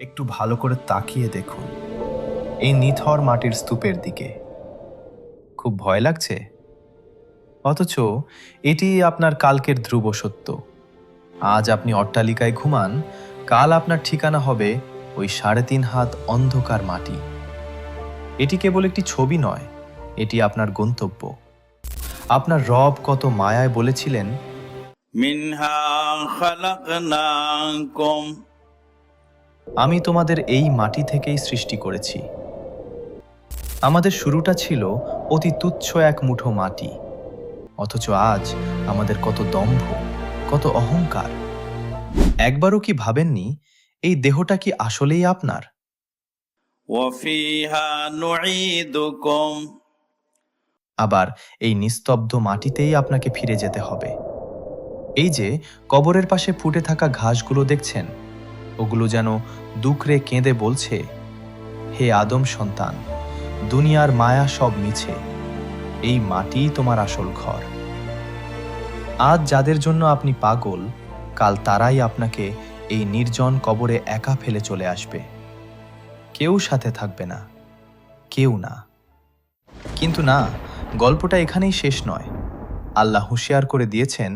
একটু ভালো করে তাকিয়ে দেখুন এই নিথর মাটির স্তূপের দিকে। খুব ভয় লাগছে, অথচ এটি আপনার কালকের ধ্রুব সত্য। আজ আপনি অট্টালিকায় ঘুমান, কাল আপনার ঠিকানা হবে ওই ৩.৫ হাত অন্ধকার মাটি। এটি কেবল একটি ছবি নয়, এটি আপনার গন্তব্য। আপনার রব কত মায়ায় বলেছিলেন, মিনহা খালাকনাকুম, আমি তোমাদের এই মাটি থেকেই সৃষ্টি করেছি। আমাদের শুরুটা ছিল অতি তুচ্ছ এক মুঠো মাটি, অথচ আজ আমাদের কত দম্ভ, কত অহংকার। একবারও কি ভাবেননি এই দেহটা কি আসলেই আপনার? ওয়াফিহা নুঈদুকুম, আবার এই নিস্তব্ধ মাটিতেই আপনাকে ফিরে যেতে হবে। এই যে কবরের পাশে ফুটে থাকা ঘাসগুলো দেখছেন, ওগুলো যেন দুকরে কেঁদে বলছে, হে আদম সন্তান, দুনিয়ার মায়া সব মিছে, এই মাটিই তোমার আসল ঘর। আজ যাদের জন্য আপনি পাগল, কাল তারাই আপনাকে এই নির্জন কবরে একা ফেলে চলে আসবে। কেউ সাথে থাকবে না, কেউ না। কিন্তু না, গল্পটা এখানেই শেষ নয়। আল্লাহ হুঁশিয়ার করে দিয়েছেন,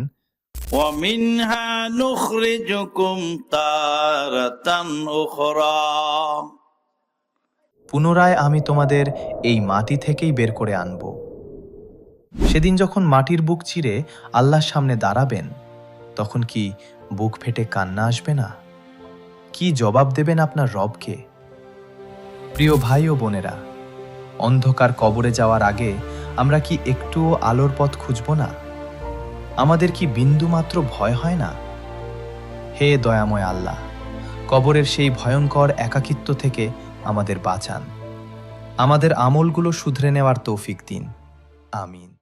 ওয়া মিনহা নুখরিজুকুম তারাতান উখরা, পুনরায় আমি তোমাদের এই মাটি থেকেই বের করে আনব। সেদিন যখন মাটির বুক চিরে আল্লাহর সামনে দাঁড়াবেন, তখন কি বুক ফেটে কান্না আসবে না? কি জবাব দেবেন আপনার রবকে? প্রিয় ভাই ও বোনেরা, অন্ধকার কবরে যাওয়ার আগে আমরা কি একটুও আলোর পথ খুঁজব না? আমাদের কি বিন্দুমাত্র ভয় হয় না? হে দয়াময় আল্লাহ, কবরের সেই ভয়ঙ্কর একাকিত্ব থেকে আমাদের বাঁচান। আমাদের আমলগুলো শুধরে নেওয়ার তৌফিক দিন। আমিন।